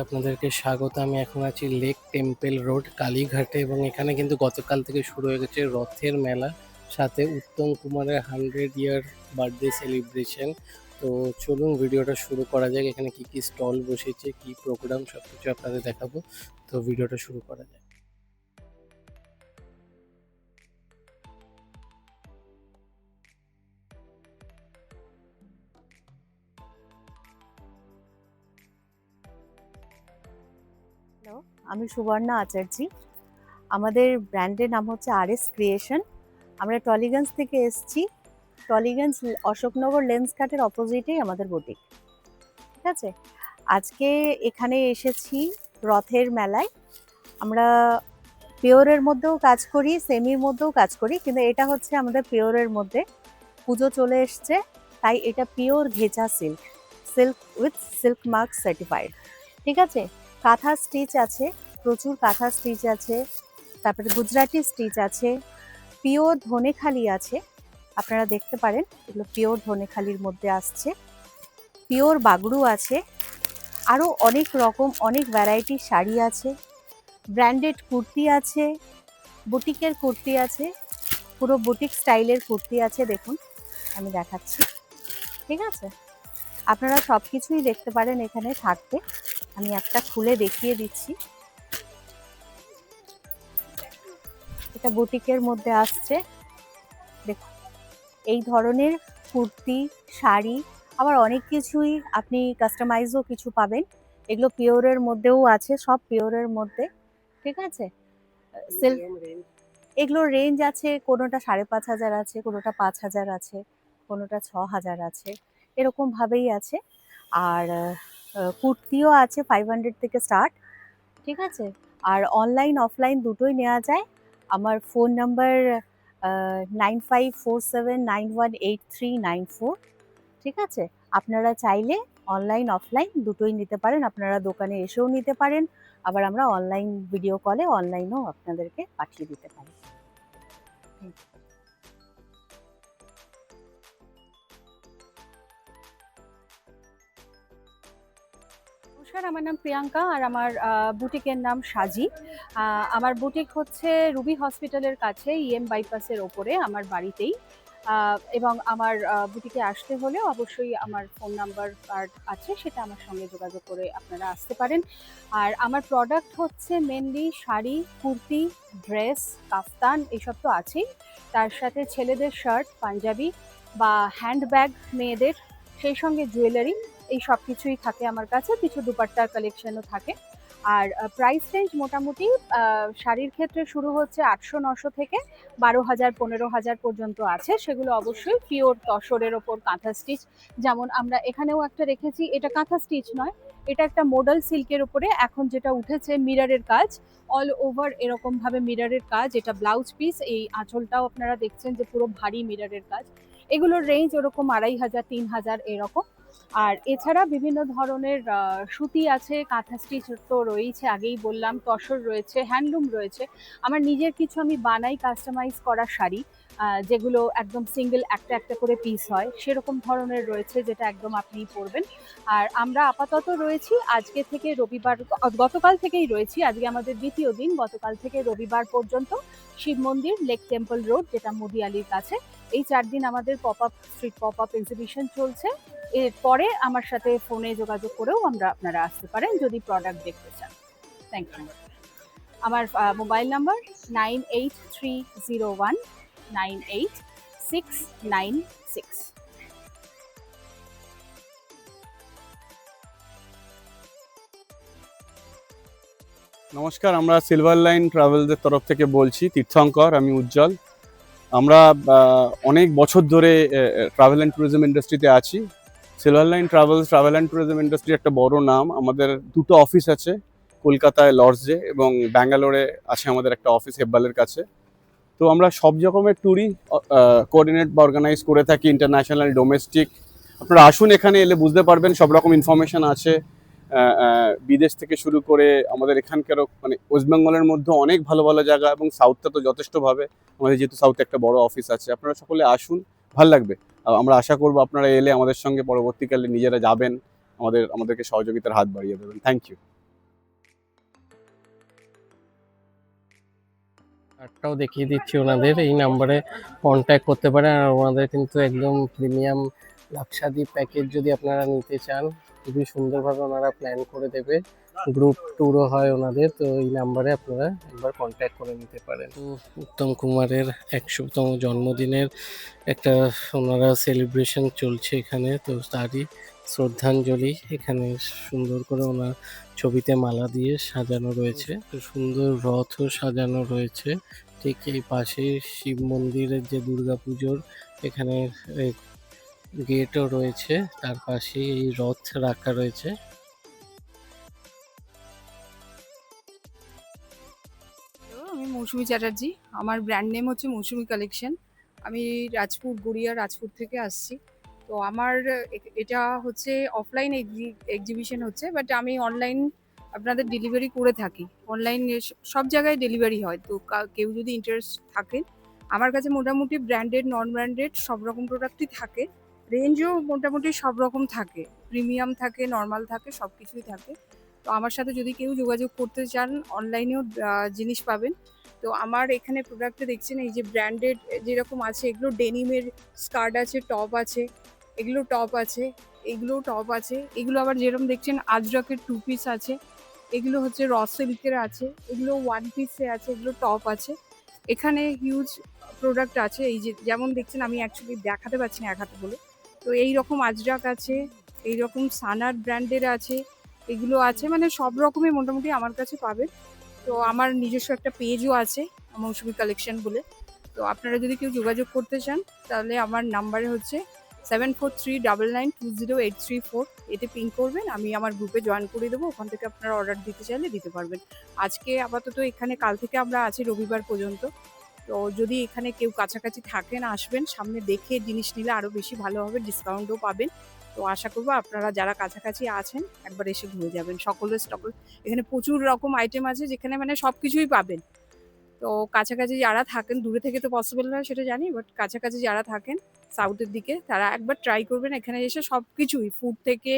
আপনাদেরকে স্বাগত। আমি এখন আছি লেক টেম্পল রোড কালীঘাটে এবং এখানে কিন্তু গতকাল থেকে শুরু হয়ে গেছে রথের মেলা, সাথে উত্তম কুমারের 100 ইয়ার বার্থডে সেলিব্রেশন। তো চলুন ভিডিওটা শুরু করা যাক। এখানে কি কি স্টল বসেছে, কি প্রোগ্রাম, সব কিছু আপনাদের দেখাবো। তো ভিডিওটা শুরু করা যাক। হ্যালো, আমি সুবর্ণা আচার্যি। আমাদের ব্র্যান্ডের নাম হচ্ছে RS ক্রিয়েশন। আমরা টলিগঞ্জ থেকে এসেছি। টলিগঞ্জ অশোকনগর লেন্স কার্টের অপোজিটেই আমাদের বুটিক। ঠিক আছে, আজকে এখানে এসেছি রথের মেলায়। আমরা পিওরের মধ্যেও কাজ করি, সেমির মধ্যেও কাজ করি, কিন্তু এটা হচ্ছে আমাদের পিওরের মধ্যে। পুজো চলে এসছে, তাই এটা পিওর ঘেঁচা silk, silk with silk mark certified. ঠিক আছে, কাঁথা স্টিচ আছে, প্রচুর কাঁথা স্টিচ আছে, তারপরে গুজরাটি স্টিচ আছে, পিওর ধনেখালি আছে, আপনারা দেখতে পারেন এগুলো পিওর ধনেখালির মধ্যে আসছে, পিওর বাগড়ু আছে, আরও অনেক রকম অনেক ভ্যারাইটির শাড়ি আছে, ব্র্যান্ডেড কুর্তি আছে, বুটিকের কুর্তি আছে, পুরো বুটিক স্টাইলের কুর্তি আছে। দেখুন আমি দেখাচ্ছি। ঠিক আছে, আপনারা সব কিছুই দেখতে পারেন এখানে থাকতে। আমি একটা খুলে দেখিয়ে দিচ্ছি। এটা বুটিকের মধ্যে আসছে। দেখুন এই ধরনের কুর্তি, শাড়ি, আবার অনেক কিছুই আপনি কাস্টমাইজও কিছু পাবেন। এগুলো পিওরের মধ্যেও আছে, সব পিওরের মধ্যে। ঠিক আছে, সিল্ক এগুলোর রেঞ্জ আছে, কোনোটা 5,500 আছে, কোনোটা 5,000 আছে, কোনোটা 6,000 আছে, এরকম ভাবেই আছে। আর কুর্তিও আছে 500 থেকে স্টার্ট। ঠিক আছে, আর অনলাইন অফলাইন দুটোই নেওয়া যায়। আমার ফোন নাম্বার 9547918394। ঠিক আছে, আপনারা চাইলে অনলাইন অফলাইন দুটোই নিতে পারেন। আপনারা দোকানে এসেও নিতে পারেন, আবার আমরা অনলাইন ভিডিও কলে অনলাইনেও আপনাদেরকে পাঠিয়ে দিতে পারি। নমস্কার, আমার নাম প্রিয়াঙ্কা আর আমার বুটিকের নাম সাজি। আমার বুটিক হচ্ছে রুবি হসপিটালের কাছে, বাইপাসের ওপরে আমার বাড়িতেই। এবং আমার বুটিকে আসতে হলে অবশ্যই আমার ফোন নাম্বার কার্ড আছে, সেটা আমার সঙ্গে যোগাযোগ করে আপনারা আসতে পারেন। আর আমার প্রোডাক্ট হচ্ছে মেনলি শাড়ি, কুর্তি, ড্রেস, কাফতান, এসব তো আছেই। তার সাথে ছেলেদের শার্ট, পাঞ্জাবি বা হ্যান্ডব্যাগ মেয়েদের, সেই সঙ্গে জুয়েলারি, এই সব কিছুই থাকে আমার কাছে। কিছু দুপাট্টার কালেকশনও থাকে। আর প্রাইস রেঞ্জ মোটামুটি শাড়ির ক্ষেত্রে শুরু হচ্ছে 800-900 থেকে 12,000 15,000 পর্যন্ত আছে। সেগুলো অবশ্যই পিওর তসরের ওপর কাঁথা স্টিচ। যেমন আমরা এখানেও একটা রেখেছি, এটা কাঁথা স্টিচ নয়, এটা একটা মডেল সিল্কের উপরে এখন যেটা উঠেছে মিররের কাজ, অল ওভার এরকম ভাবে মিররের কাজ। এটা ব্লাউজ পিস, এই আঁচলটাও আপনারা দেখছেন যে পুরো ভারী মিররের কাজ। এগুলোর রেঞ্জ ওরকম 2,500 3,000 এরকম। আর এছাড়া বিভিন্ন ধরনের সুতি আছে, কাঁথা স্টিচ তো রয়েছে, আগেই বললাম, তসর রয়েছে, হ্যান্ডলুম রয়েছে। আমার নিজের কিছু আমি বানাই কাস্টমাইজ করা শাড়ি, যেগুলো একদম সিঙ্গেল একটা একটা করে পিস হয়, সেরকম ধরনের রয়েছে, যেটা একদম আপনি পরবেন। আর আমরা আপাতত রয়েছি আজকে থেকে রবিবার, গতকাল থেকেই রয়েছি, আজকে আমাদের দ্বিতীয় দিন, গতকাল থেকে রবিবার পর্যন্ত শিব মন্দির, লেক টেম্পল রোড, যেটা মুদিয়ালির কাছে। এই 4 দিন আমাদের স্ট্রিট পপ আপ এক্সিবিশন চলছে। এরপরে আমার সাথে ফোনে যোগাযোগ করেও আপনারা আসতে পারেন যদি প্রোডাক্ট দেখতে চান। Thank you. আমার মোবাইল নাম্বার 9830198696। নমস্কার, আমরা সিলভার লাইন ট্রাভেলসের তরফ থেকে বলছি, তীর্থঙ্কর, আমি উজ্জ্বল। আমরা অনেক বছর ধরে ট্রাভেল অ্যান্ড ট্যুরিজম ইন্ডাস্ট্রিতে আছি। Silver line travel and tourism industry একটা বড় নাম। আমাদের দুটো অফিস আছে, কলকাতায় লর্ডসে এবং ব্যাঙ্গালোরে আছে আমাদের একটা অফিস হেব্বালের কাছে। তো আমরা সব রকমের ট্যুরই কোঅর্ডিনেট বা অর্গানাইজ করে থাকি, ইন্টারন্যাশনাল, ডোমেস্টিক। আপনারা আসুন, এখানে এলে বুঝতে পারবেন, সব রকম ইনফরমেশন আছে। বিদেশ থেকে শুরু করে আমাদের এখানকারও, মানে ওয়েস্ট বেঙ্গলের মধ্যে অনেক ভালো ভালো জায়গা, এবং সাউথটা তো যথেষ্টভাবে, আমাদের যেহেতু সাউথে একটা বড় অফিস আছে। আপনারা সকলে আসুন, ভাল লাগবে। আমরা আশা করবো আপনারা এলে আমাদের সঙ্গে পরবর্তীকালে নিজেরা যাবেন, আমাদেরকে সহযোগিতার হাত বাড়িয়ে দেবেন। Thank you. চার্টটাও দেখিয়ে দিচ্ছি ওনাদের, এই নাম্বারে কন্ট্যাক্ট করতে পারেন। আর ওনাদের কিন্তু একদম প্রিমিয়াম লাক্ষাদ্বীপ প্যাকেজ যদি আপনারা নিতে চান, খুবই সুন্দরভাবে ওনারা প্ল্যান করে দেবে। গ্রুপ ট্যুরও হয় ওনাদের, তো এই নাম্বারে আপনারা একবার কন্ট্যাক্ট করে নিতে পারেন। তো উত্তম কুমারের 100তম জন্মদিনের একটা ওনারা সেলিব্রেশন চলছে এখানে, তো তারই শ্রদ্ধাঞ্জলি এখানে সুন্দর করে ওনার ছবিতে মালা দিয়ে সাজানো রয়েছে। তো সুন্দর রথও সাজানো রয়েছে। ঠিক এই পাশে শিব মন্দিরের যে দুর্গাপুজোর এখানে গেটও রয়েছে, তার পাশেই এই রথ রাখা রয়েছে। হ্যালো, আমি মৌসুমী চ্যাটার্জি। আমার ব্র্যান্ড নেম হচ্ছে মৌসুমী কালেকশন। আমি রাজপুর, গড়িয়া রাজপুর থেকে আসছি। তো আমার এটা হচ্ছে অফলাইন এক্সিবিশন হচ্ছে, বাট আমি অনলাইন আপনাদের ডেলিভারি করে থাকি। অনলাইন সব জায়গায় ডেলিভারি হয়। তো কেউ যদি ইন্টারেস্ট থাকে, আমার কাছে মোটামুটি ব্র্যান্ডেড, নন ব্র্যান্ডেড সব রকম প্রোডাক্টই থাকে। রেঞ্জও মোটামুটি সব রকম থাকে, প্রিমিয়াম থাকে, নর্মাল থাকে, সব কিছুই থাকে। তো আমার সাথে যদি কেউ যোগাযোগ করতে চান, অনলাইনেও জিনিস পাবেন। তো আমার এখানে প্রোডাক্টে দেখছেন এই যে ব্র্যান্ডেড যেরকম আছে, এগুলো ডেনিমের স্কার্ট আছে, টপ আছে, এগুলো টপ আছে, এগুলোও টপ আছে। এগুলো আবার যেরকম দেখছেন আজরকের 2 পিস আছে, এগুলো হচ্ছে র সিল্কের আছে, এগুলো 1 পিসে আছে, এগুলো টপ আছে। এখানে হিউজ প্রোডাক্ট আছে, এই যে যেমন দেখছেন, আমি অ্যাকচুয়ালি দেখাতে পারছি না এক হাতে বলে। তো এই রকম আজরাক আছে, এই রকম সানার ব্র্যান্ডের আছে, এগুলো আছে, মানে সব রকমই মোটামুটি আমার কাছে পাবেন। তো আমার নিজস্ব একটা পেজও আছে, মৌসুমী কালেকশন বলে। তো আপনারা যদি কেউ যোগাযোগ করতে চান, তাহলে আমার নাম্বারে হচ্ছে 7439920834। এতে পিং করবেন, আমি আমার গ্রুপে জয়েন করে দেবো। ওখান থেকে আপনারা অর্ডার দিতে চাইলে দিতে পারবেন। আজকে আপাতত এখানে, কাল থেকে আমরা আছি রবিবার পর্যন্ত। তো যদি এখানে কেউ কাছাকাছি থাকেন, আসবেন, সামনে দেখে জিনিস নিলে আরও বেশি ভালো হবে, ডিসকাউন্টও পাবেন। তো আশা করবো আপনারা যারা কাছাকাছি আছেন একবার এসে ঘুরে যাবেন। সকলের স্টক এখানে প্রচুর রকম আইটেম আছে, যেখানে মানে সব কিছুই পাবেন। তো কাছাকাছি যারা থাকেন, দূরে থেকে তো পসিবল নয় সেটা জানি, বাট কাছাকাছি যারা থাকেন সাউথের দিকে, তারা একবার ট্রাই করবেন এখানে এসে। সব কিছুই, ফুড থেকে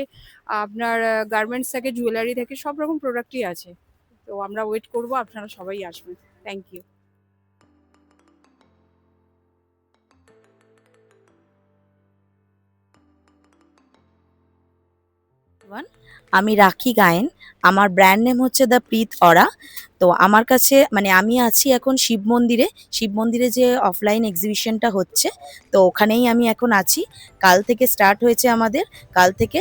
আপনার গার্মেন্টস থেকে জুয়েলারি থেকে সব রকম প্রোডাক্টই আছে। তো আমরা ওয়েট করবো, আপনারা সবাই আসবেন। Thank you. আমি রাখি গায়েন। আমার ব্র্যান্ড নেম হচ্ছে দ্য প্রীত অরা। তো আমার কাছে মানে আমি আছি এখন শিব মন্দিরে। শিব মন্দিরে যে অফলাইন এক্সিবিশনটা হচ্ছে, তো ওখানেই আমি এখন আছি। কাল থেকে স্টার্ট হয়েছে আমাদের। কাল থেকে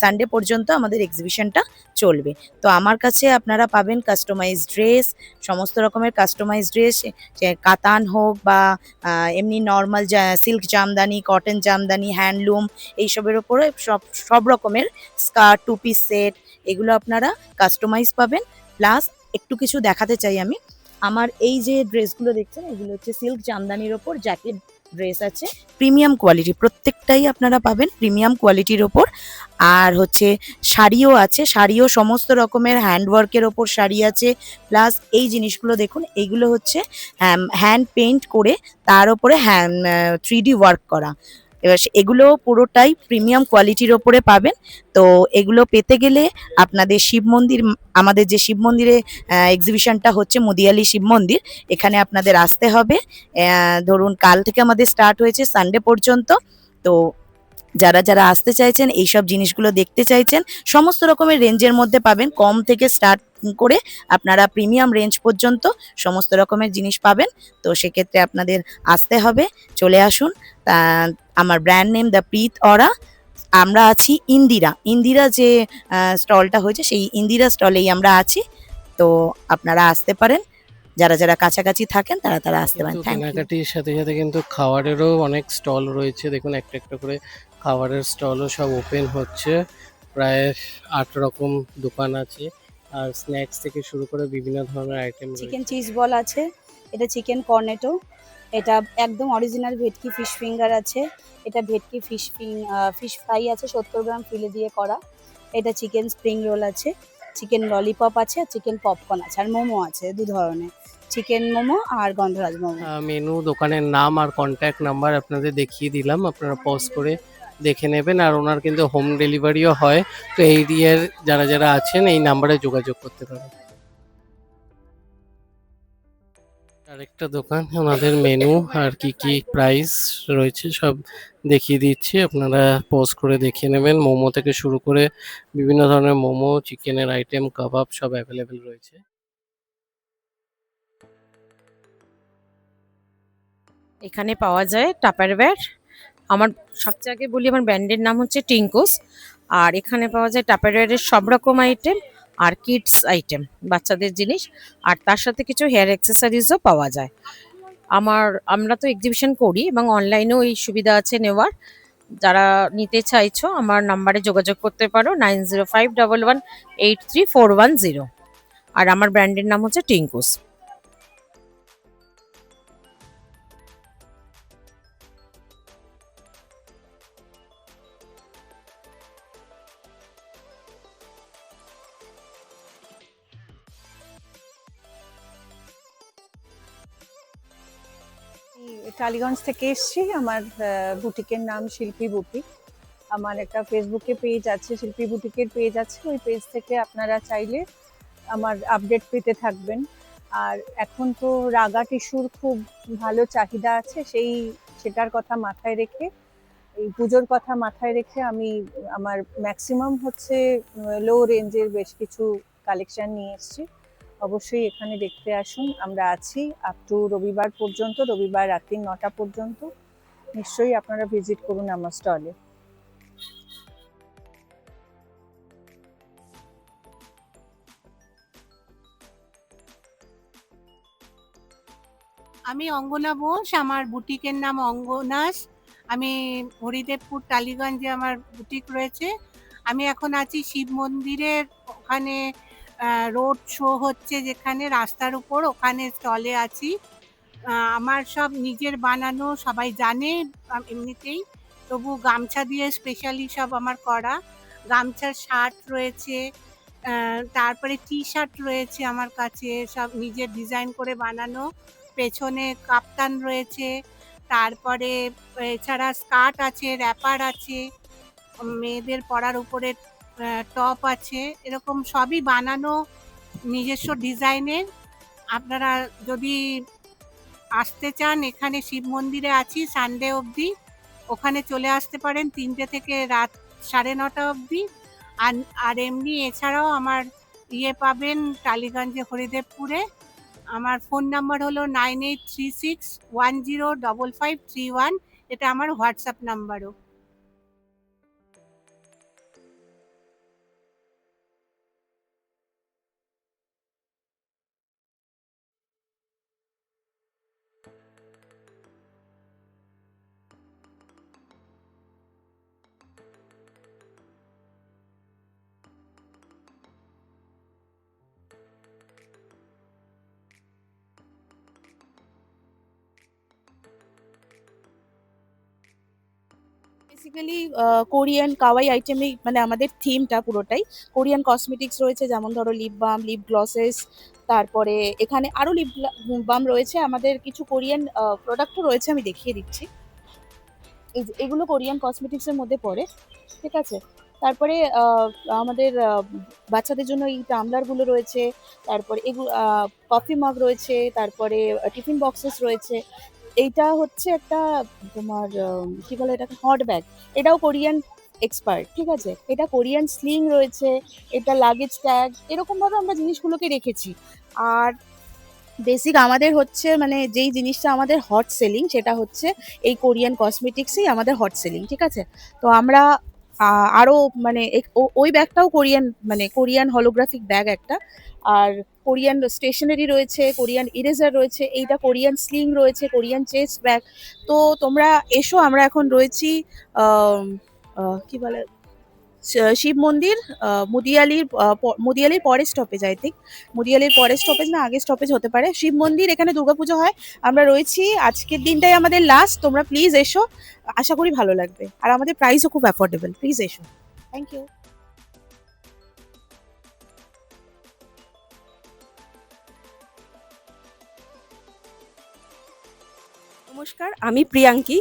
সানডে পর্যন্ত আমাদের এক্সিবিশনটা চলবে। তো আমার কাছে আপনারা পাবেন কাস্টমাইজ ড্রেস, সমস্ত রকমের কাস্টমাইজ ড্রেস, কাতান হোক বা এমনি normal silk Jamdani, cotton Jamdani, handloom, এইসবের ওপরে সব রকমের স্কার্ট, 2 পিস সেট, এগুলো আপনারা কাস্টমাইজ পাবেন। প্লাস একটু কিছু দেখাতে চাই আমি। আমার এই যে ড্রেসগুলো দেখছেন, এগুলো হচ্ছে সিল্ক জামদানির ওপর জ্যাকেট ড্রেস আছে, প্রিমিয়াম কোয়ালিটি, প্রত্যেকটাই আপনারা পাবেন প্রিমিয়াম কোয়ালিটির ওপর। আর হচ্ছে শাড়িও আছে, শাড়িও সমস্ত রকমের হ্যান্ডওয়ার্কের ওপর শাড়ি আছে। প্লাস এই জিনিসগুলো দেখুন, এইগুলো হচ্ছে হ্যান্ড পেইন্ট করে তার ওপরে 3D ওয়ার্ক করা। এবার এগুলো পুরোটাই প্রিমিয়াম কোয়ালিটির ওপরে পাবেন। তো এগুলো পেতে গেলে আপনাদের শিব মন্দির, আমাদের যে শিব মন্দিরে এক্সিবিশনটা হচ্ছে মুদিয়ালি শিব মন্দির, এখানে আপনাদের আসতে হবে। ধরুন কাল থেকে আমাদের স্টার্ট হয়েছে সানডে পর্যন্ত। তো যারা যারা আসতে চাইছেন, এইসব জিনিসগুলো দেখতে চাইছেন, সমস্ত রকমের রেঞ্জের মধ্যে পাবেন, কম থেকে স্টার্ট করে আপনারা প্রিমিয়াম রেঞ্জ পর্যন্ত সমস্ত রকমের জিনিস পাবেন। তো সেক্ষেত্রে আপনাদের আসতে হবে, চলে আসুন। আমার ব্র্যান্ড নেম দ্য প্রীত অরা। আমরা আছি ইন্দিরা যে স্টলটা হয়েছে, সেই ইন্দিরা স্টলেই আমরা আছি। তো আপনারা আসতে পারেন, যারা যারা কাছাকাছি থাকেন তারা তারা আসতে পারেন। কিন্তু থ্যাংক ইউ। কেনাকাটির সাথে সাথে কিন্তু খাবারেরও অনেক স্টল রয়েছে। দেখুন একটা একটা করে খাবারের স্টলও সব ওপেন হচ্ছে। প্রায় 8 রকম দোকান আছে, আর স্ন্যাক্স থেকে শুরু করে বিভিন্ন ধরনের আইটেম চিকেন রয়েছে। চিজ বল আছে, এটা চিকেন কর্নেটো, এটা একদম অরিজিনাল ভেটকি ফিশ ফিঙ্গার আছে, এটা ভেটকি ফিশ ফ্রাই আছে 70 গ্রাম ফিলে দিয়ে করা, এটা চিকেন স্প্রিং রোল আছে, চিকেন ললিপপ আছে, আর চিকেন পপকর্ন আছে, আর মোমো আছে 2 ধরনের, চিকেন মোমো আর গন্ধরাজ মোমো। মেনু, দোকানের নাম আর কন্ট্যাক্ট নাম্বার আপনাদের দেখিয়ে দিলাম, আপনারা পজ করে দেখে নেবেন। আর ওনার কিন্তু হোম ডেলিভারিও হয়। তো এই এরিয়ার যারা যারা আছেন এই নাম্বারে যোগাযোগ করতে পারেন। আরেকটা দোকান, ওনাদের মেনু আর কি কি প্রাইস রয়েছে সব দেখিয়ে দিচ্ছি, আপনারা পজ করে দেখিয়ে নেবেন। মোমো থেকে শুরু করে বিভিন্ন ধরনের মোমো, চিকেনের আইটেম, কাবাব সব অ্যাভেলেবেল রয়েছে। এখানে পাওয়া যায় টাপারওয়্যার। আমার সবচেয়ে আগে বলি আমার ব্র্যান্ডের নাম হচ্ছে টিঙ্কুস। আর এখানে পাওয়া যায় টাপারওয়্যারের সব রকম আইটেম আর কিডস আইটেম, বাচ্চাদের জিনিস। আর তার সাথে কিছু হেয়ার অ্যাক্সেসরিজও পাওয়া যায়। আমরা তো এক্সিবিশন করি এবং অনলাইনেও এই সুবিধা আছে নেওয়ার। যারা নিতে চাইছো আমার নাম্বারে যোগাযোগ করতে পারো 9051183410। আর আমার ব্র্যান্ডের নাম হচ্ছে টিঙ্কুস। আমি টালিগঞ্জ থেকে এসেছি। আমার বুটিকের নাম শিল্পী বুটিক। আমার একটা ফেসবুকে পেজ আছে, শিল্পী বুটিকের পেজ আছে। ওই পেজ থেকে আপনারা চাইলে আমার আপডেট পেতে থাকবেন। আর এখন তো রাগা টিস্যুর খুব ভালো চাহিদা আছে, সেটার কথা মাথায় রেখে, এই পুজোর কথা মাথায় রেখে আমি আমার ম্যাক্সিমাম হচ্ছে লো রেঞ্জের বেশ কিছু কালেকশন নিয়ে এসেছি। অবশ্যই এখানে দেখতে আসুন, আমরা আছি আপ টু রবিবার পর্যন্ত, রবিবার রাত্রি 9টা পর্যন্ত। নিশ্চয়ই আপনারা ভিজিট করুন আমার স্টলে। আমি অঙ্গনা বোস, আমার বুটিকের নাম অঙ্গনাস। আমি হরিদেবপুর টালিগঞ্জে আমার বুটিক রয়েছে। আমি এখন আছি শিব মন্দিরের ওখানে, রোড শো হচ্ছে যেখানে রাস্তার উপর, ওখানে স্টলে আছি। আমার সব নিজের বানানো, সবাই জানে এমনিতেই, তবু গামছা দিয়ে স্পেশালি সব আমার করা। গামছার শার্ট রয়েছে, তারপরে টি শার্ট রয়েছে আমার কাছে, সব নিজের ডিজাইন করে বানানো। পেছনে কাপ্তান রয়েছে, তারপরে এছাড়া স্কার্ট আছে, র্যাপার আছে, মেয়েদের পরার উপরে টপ আছে, এরকম সবই বানানো নিজস্ব ডিজাইনের। আপনারা যদি আসতে চান, এখানে শিব মন্দিরে আছি সানডে অবধি, ওখানে চলে আসতে পারেন 3টে থেকে রাত 9:30 অবধি। আর এমনি এছাড়াও আমার পাবেন টালিগঞ্জে হরিদেবপুরে। আমার ফোন নাম্বার হলো 9836105531। এটা আমার হোয়াটসঅ্যাপ নাম্বারও। বেসিক্যালি কোরিয়ান কাওয়াই আইটেমই, মানে আমাদের থিমটা পুরোটাই কোরিয়ান। কসমেটিক্স রয়েছে, যেমন ধরো লিপ বাম, লিপ গ্লসেস, তারপরে এখানে আরো লিপ বাম রয়েছে। আমাদের কিছু কোরিয়ান প্রোডাক্টও রয়েছে, আমি দেখিয়ে দিচ্ছি। এগুলো কোরিয়ান কসমেটিক্সের মধ্যে পড়ে, ঠিক আছে। তারপরে আমাদের বাচ্চাদের জন্য এই টামলারগুলো রয়েছে, তারপরে এগুলো কফি মগ রয়েছে, তারপরে টিফিন বক্সেস রয়েছে। এইটা হচ্ছে একটা তোমার কি বলে এটাকে, হট ব্যাগ। এটাও কোরিয়ান এক্সপার্ট, ঠিক আছে। এটা কোরিয়ান স্লিং রয়েছে, এটা লাগেজ ট্যাগ, এরকম ভাবে আমরা জিনিসগুলোকে রেখেছি। আর বেসিক আমাদের হচ্ছে মানে যেই জিনিসটা আমাদের হট সেলিং, সেটা হচ্ছে এই কোরিয়ান কসমেটিক্সই আমাদের হট সেলিং, ঠিক আছে। তো আমরা আরো মানে ওই ব্যাগটাও কোরিয়ান, মানে কোরিয়ান হলোগ্রাফিক ব্যাগ একটা। আর কোরিয়ান স্টেশনারি রয়েছে, কোরিয়ান ইরেজার রয়েছে, এইটা কোরিয়ান স্লিং রয়েছে, কোরিয়ান চেস্ট ব্যাগ। তো তোমরা এসো, আমরা এখন রয়েছি কি বলে শিব মন্দির, মুদিয়ালির পরের স্টপেজ, আই থিঙ্ক মুদিয়ালির পরের স্টপেজ না আগের স্টপেজ হতে পারে। শিব মন্দির, এখানে দুর্গাপুজো হয়। আমরা রয়েছি, আজকের দিনটাই আমাদের লাস্ট। তোমরা প্লিজ এসো, আশা করি ভালো লাগবে। আর আমাদের প্রাইসও খুব অ্যাফোর্ডেবল, প্লিজ এসো। Thank you. নমস্কার, আমি প্রিয়াঙ্কি।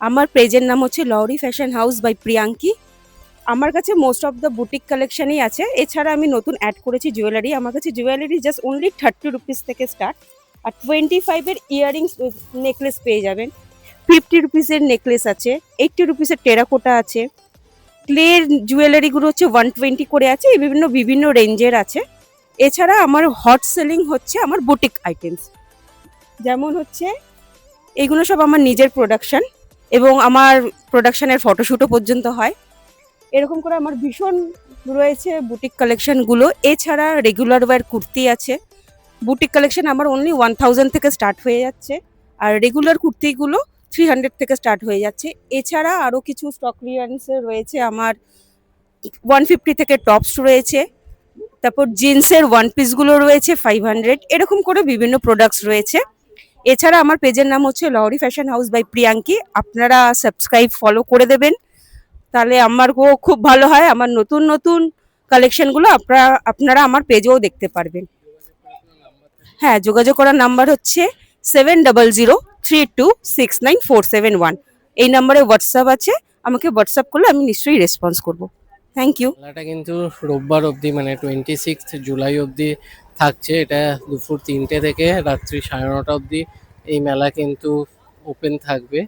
আমার পেজের নাম হচ্ছে লরি ফ্যাশন হাউস বাই প্রিয়াঙ্কি। আমার কাছে মোস্ট অফ দ্য বুটিক কালেকশনই আছে। এছাড়া আমি নতুন অ্যাড করেছি জুয়েলারি। আমার কাছে জুয়েলারি জাস্ট অনলি 30 রুপিস থেকে স্টার্ট। আর 25-এর ইয়াররিংস নেকলেস পেয়ে যাবেন। 50 রুপিসের নেকলেস আছে, 80 রুপিসের টেরাকোটা আছে, ক্লের জুয়েলারিগুলো হচ্ছে 120 করে আছে, এই বিভিন্ন রেঞ্জের আছে। এছাড়া আমার হট সেলিং হচ্ছে আমার বুটিক আইটেমস, যেমন হচ্ছে এগুলো সব আমার নিজের প্রোডাকশন এবং আমার প্রোডাকশনের ফটোশ্যুটও পর্যন্ত হয়। এরকম করে আমার ভীষণ রয়েছে বুটিক কালেকশনগুলো। এছাড়া রেগুলার ওয়্যার কুর্তি আছে। বুটিক কালেকশন আমার অনলি 1000 থেকে স্টার্ট হয়ে যাচ্ছে, আর রেগুলার কুর্তিগুলো 300 থেকে স্টার্ট হয়ে যাচ্ছে। এছাড়া আরও কিছু স্টক ক্লিয়ারেন্সে রয়েছে আমার 150 থেকে টপস রয়েছে, তারপর জিন্সের ওয়ান পিসগুলো রয়েছে 500, এরকম করে বিভিন্ন প্রোডাক্টস রয়েছে। এছাড়া আমার পেজের নাম হচ্ছে লহরি ফ্যাশন হাউস বাই প্রিয়াঙ্কি, আপনারা সাবস্ক্রাইব ফলো করে দেবেন, তাহলে আমার খুব ভালো হয়। আমার নতুন নতুন কালেকশনগুলো আপনারা আমার পেজেও দেখতে পারবেন। হ্যাঁ, যোগাযোগ করার নাম্বার হচ্ছে 7003269471। এই নাম্বারে হোয়াটসঅ্যাপ আছে, আমাকে হোয়াটসঅ্যাপ করলে আমি নিশ্চয়ই রেসপন্স করব। Thank you. মেলাটা কিন্তু রোববার অবধি মানে 26 জুলাই অবধি থাকছে। এটা দুপুর 3টে থেকে রাত্রি 9:30 অবধি এই মেলা কিন্তু ওপেন থাকবে।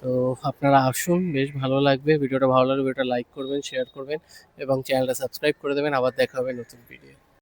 তো আপনারা আসুন, বেশ ভালো লাগবে। ভিডিওটা ভালো লাগলে ভিডিওটা লাইক করবেন, শেয়ার করবেন এবং চ্যানেলটা সাবস্ক্রাইব করে দেবেন। আবার দেখা হবে নতুন ভিডিও।